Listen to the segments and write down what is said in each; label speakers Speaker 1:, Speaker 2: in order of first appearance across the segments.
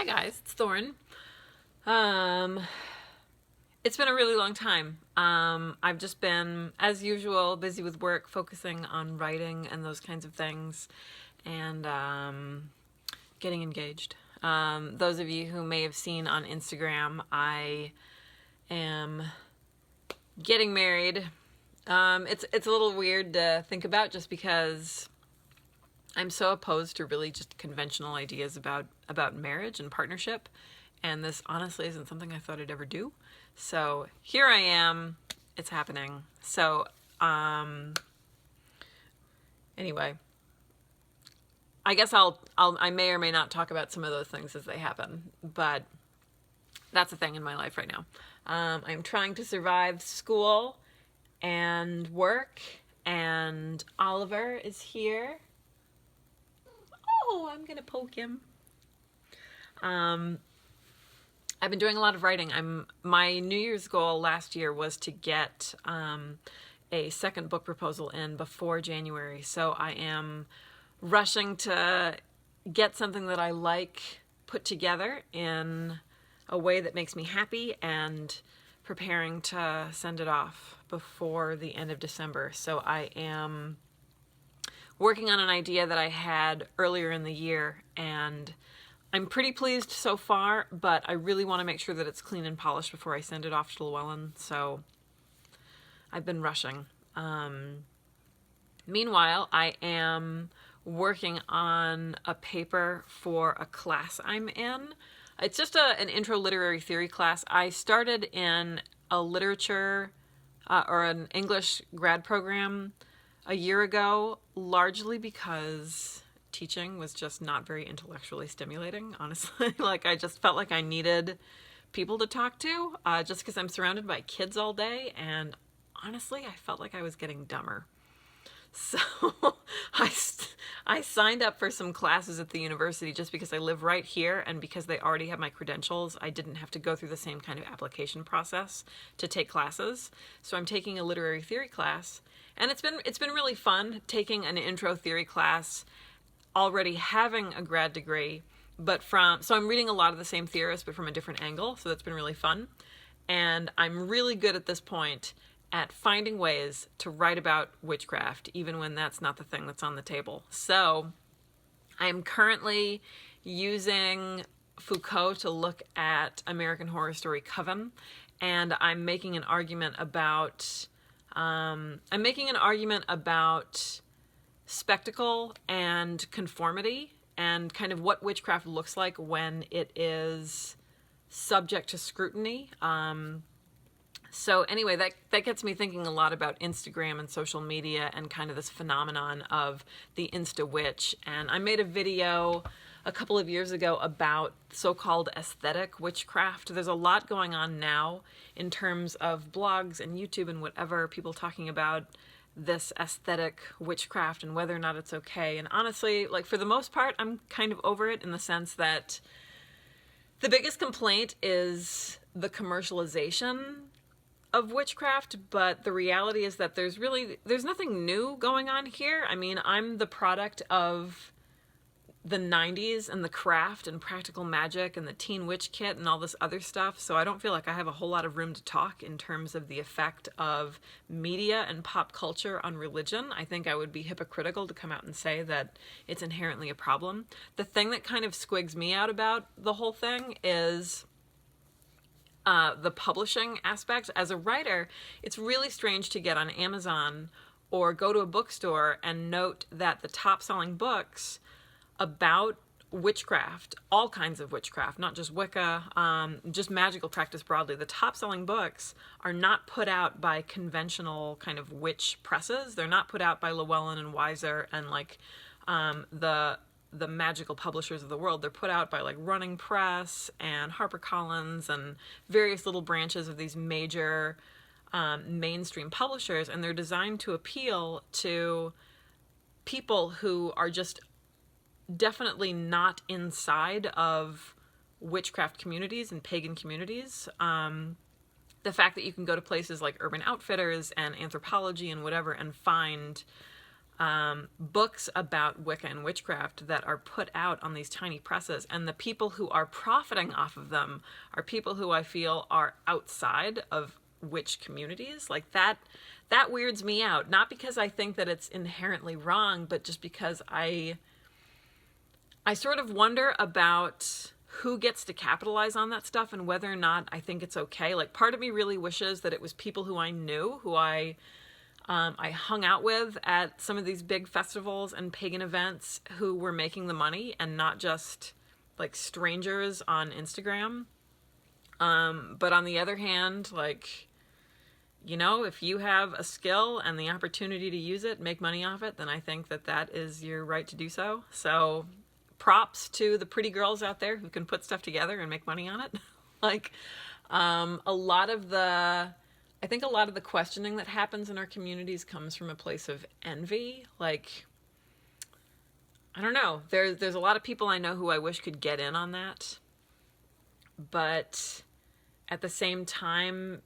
Speaker 1: guys, it's Thorn. It's been a really long time. I've just been, as usual, busy with work, focusing on writing and those kinds of things, and getting engaged. Those of you who may have seen on Instagram, I am getting married. It's a little weird to think about just because I'm so opposed to really just conventional ideas about marriage and partnership, and this honestly isn't something I thought I'd ever do. So here I am, it's happening. So anyway, I guess I may or may not talk about some of those things as they happen, but that's a thing in my life right now. I'm trying to survive school and work, and Oliver is here. Oh, I'm gonna poke him. I've been doing a lot of writing. My New Year's goal last year was to get a second book proposal in before January, so I am rushing to get something that I like put together in a way that makes me happy and preparing to send it off before the end of December. So I am working on an idea that I had earlier in the year, and I'm pretty pleased so far, but I really want to make sure that it's clean and polished before I send it off to Llewellyn, so I've been rushing. Meanwhile, I am working on a paper for a class I'm in. It's just an intro literary theory class. I started in a literature or an English grad program a year ago, largely because teaching was just not very intellectually stimulating, honestly. Like, I just felt like I needed people to talk to, just because I'm surrounded by kids all day, and honestly, I felt like I was getting dumber. So I signed up for some classes at the university just because I live right here, and because they already have my credentials, I didn't have to go through the same kind of application process to take classes. So I'm taking a literary theory class, and it's been really fun taking an intro theory class, already having a grad degree, so I'm reading a lot of the same theorists, but from a different angle. So that's been really fun. And I'm really good at this point at finding ways to write about witchcraft, even when that's not the thing that's on the table. So I'm currently using Foucault to look at American Horror Story Coven, and I'm making an argument about spectacle and conformity, and kind of what witchcraft looks like when it is subject to scrutiny. So anyway, that gets me thinking a lot about Instagram and social media and kind of this phenomenon of the Insta-witch. And I made a video a couple of years ago about so-called aesthetic witchcraft. There's a lot going on now in terms of blogs and YouTube and whatever, people talking about this aesthetic witchcraft and whether or not it's okay. And honestly, like, for the most part, I'm kind of over it, in the sense that the biggest complaint is the commercialization of witchcraft, but the reality is that there's nothing new going on here. I mean, I'm the product of the 90s and the craft and practical magic and the teen witch kit and all this other stuff, so I don't feel like I have a whole lot of room to talk in terms of the effect of media and pop culture on religion. I think I would be hypocritical to come out and say that it's inherently a problem. The thing that kind of squigs me out about the whole thing is the publishing aspect. As a writer, it's really strange to get on Amazon or go to a bookstore and note that the top-selling books about witchcraft, all kinds of witchcraft, not just Wicca, just magical practice broadly, the top-selling books are not put out by conventional kind of witch presses. They're not put out by Llewellyn and Weiser and like the magical publishers of the world. They're put out by like Running Press and HarperCollins and various little branches of these major mainstream publishers, and they're designed to appeal to people who are just definitely not inside of witchcraft communities and pagan communities. The fact that you can go to places like Urban Outfitters and Anthropologie and whatever and find books about Wicca and witchcraft that are put out on these tiny presses, and the people who are profiting off of them are people who I feel are outside of witch communities. Like that weirds me out. Not because I think that it's inherently wrong, but just because I sort of wonder about who gets to capitalize on that stuff and whether or not I think it's okay. Like, part of me really wishes that it was people who I knew, who I hung out with at some of these big festivals and pagan events, who were making the money, and not just like strangers on Instagram. But on the other hand, like, you know, if you have a skill and the opportunity to use it, make money off it, then I think that that is your right to do so. So props to the pretty girls out there who can put stuff together and make money on it. Like, I think a lot of the questioning that happens in our communities comes from a place of envy. Like, I don't know. There's a lot of people I know who I wish could get in on that. But at the same time,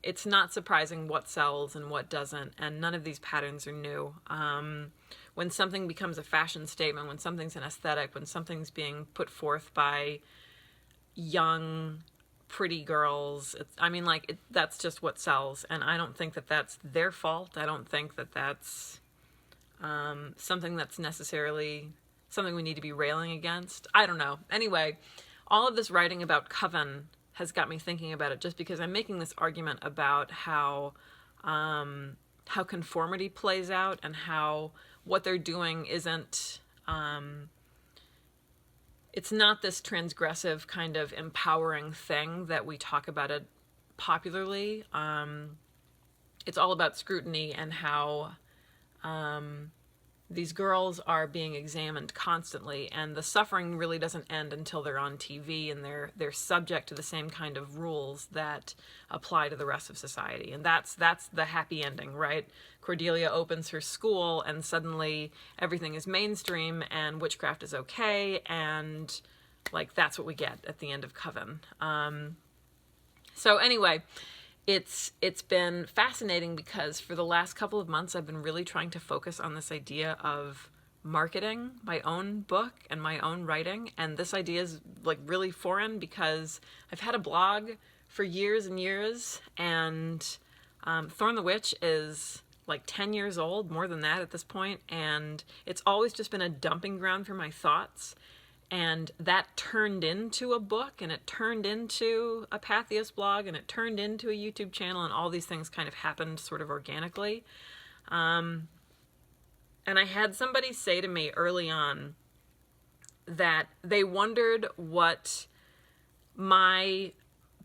Speaker 1: it's not surprising what sells and what doesn't. And none of these patterns are new. When something becomes a fashion statement, when something's an aesthetic, when something's being put forth by young, pretty girls, that's just what sells. And I don't think that that's their fault. I don't think that that's something that's necessarily something we need to be railing against. I don't know. Anyway, all of this writing about coven has got me thinking about it, just because I'm making this argument about how conformity plays out, and how what they're doing isn't, it's not this transgressive kind of empowering thing that we talk about it popularly. It's all about scrutiny, and how these girls are being examined constantly, and the suffering really doesn't end until they're on TV and they're subject to the same kind of rules that apply to the rest of society. And that's the happy ending, right? Cordelia opens her school and suddenly everything is mainstream and witchcraft is okay, and like that's what we get at the end of Coven. So anyway, it's been fascinating, because for the last couple of months I've been really trying to focus on this idea of marketing my own book and my own writing. And this idea is like really foreign, because I've had a blog for years and years, and Thorn the Witch is like 10 years old, more than that at this point, and it's always just been a dumping ground for my thoughts. And that turned into a book, and it turned into a Patheos blog, and it turned into a YouTube channel, and all these things kind of happened sort of organically. And I had somebody say to me early on that they wondered what my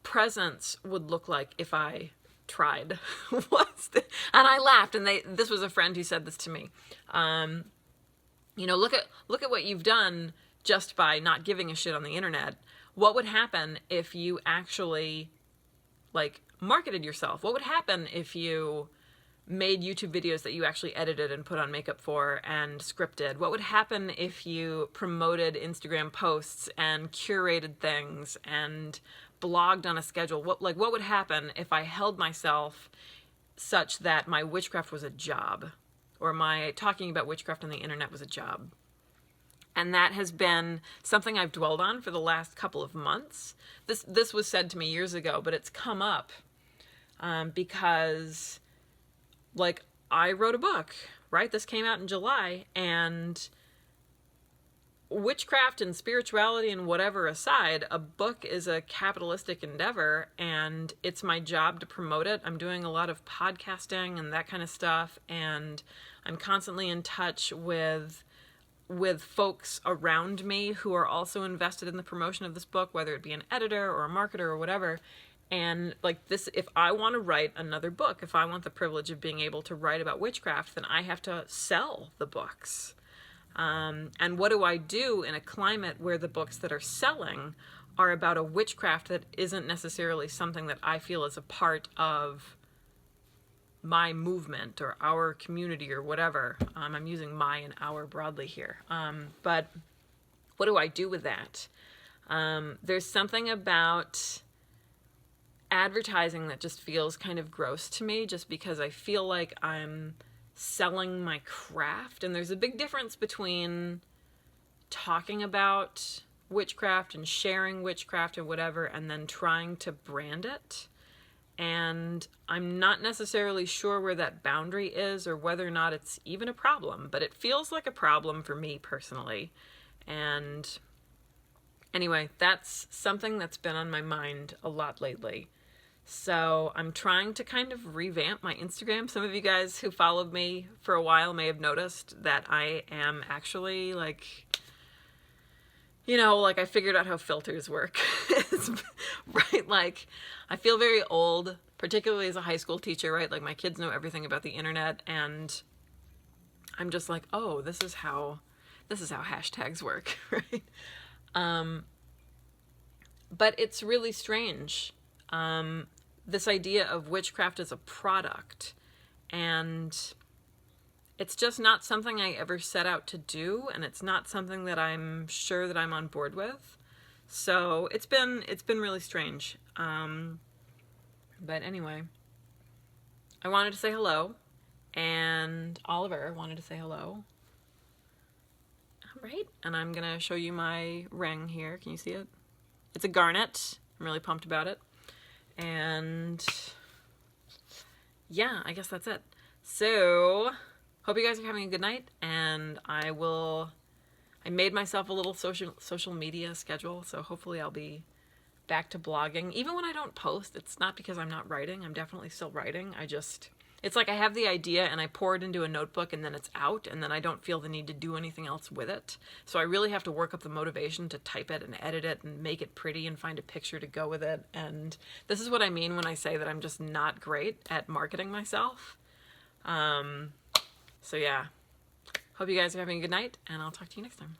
Speaker 1: presence would look like if I tried. And I laughed, and this was a friend who said this to me. You know, look at what you've done just by not giving a shit on the internet. What would happen if you actually like marketed yourself? What would happen if you made YouTube videos that you actually edited and put on makeup for and scripted? What would happen if you promoted Instagram posts and curated things and blogged on a schedule? What would happen if I held myself such that my witchcraft was a job, or my talking about witchcraft on the internet was a job? And that has been something I've dwelled on for the last couple of months. This was said to me years ago, but it's come up because, like, I wrote a book, right? This came out in July, and witchcraft and spirituality and whatever aside, a book is a capitalistic endeavor, and it's my job to promote it. I'm doing a lot of podcasting and that kind of stuff, and I'm constantly in touch with folks around me who are also invested in the promotion of this book, whether it be an editor or a marketer or whatever. And like this, if I want to write another book, if I want the privilege of being able to write about witchcraft, then I have to sell the books. And what do I do in a climate where the books that are selling are about a witchcraft that isn't necessarily something that I feel is a part of my movement or our community or whatever? I'm using my and our broadly here. But what do I do with that? There's something about advertising that just feels kind of gross to me, just because I feel like I'm selling my craft. And there's a big difference between talking about witchcraft and sharing witchcraft and whatever, and then trying to brand it. And I'm not necessarily sure where that boundary is or whether or not it's even a problem, but it feels like a problem for me personally. And anyway, that's something that's been on my mind a lot lately. So I'm trying to kind of revamp my Instagram. Some of you guys who followed me for a while may have noticed that I am actually like, you know, like I figured out how filters work, right? Like I feel very old, particularly as a high school teacher, right? Like my kids know everything about the internet, and I'm just like, oh, this is how hashtags work, right? But it's really strange. This idea of witchcraft as a product, and it's just not something I ever set out to do, and it's not something that I'm sure that I'm on board with. So it's been really strange. But anyway, I wanted to say hello, and Oliver wanted to say hello. All right, and I'm gonna show you my ring here. Can you see it? It's a garnet. I'm really pumped about it. And yeah, I guess that's it. So hope you guys are having a good night, and I made myself a little social media schedule, so hopefully I'll be back to blogging. Even when I don't post, it's not because I'm not writing. I'm definitely still writing. It's like I have the idea and I pour it into a notebook and then it's out, and then I don't feel the need to do anything else with it. So I really have to work up the motivation to type it and edit it and make it pretty and find a picture to go with it. And this is what I mean when I say that I'm just not great at marketing myself. So yeah, hope you guys are having a good night, and I'll talk to you next time.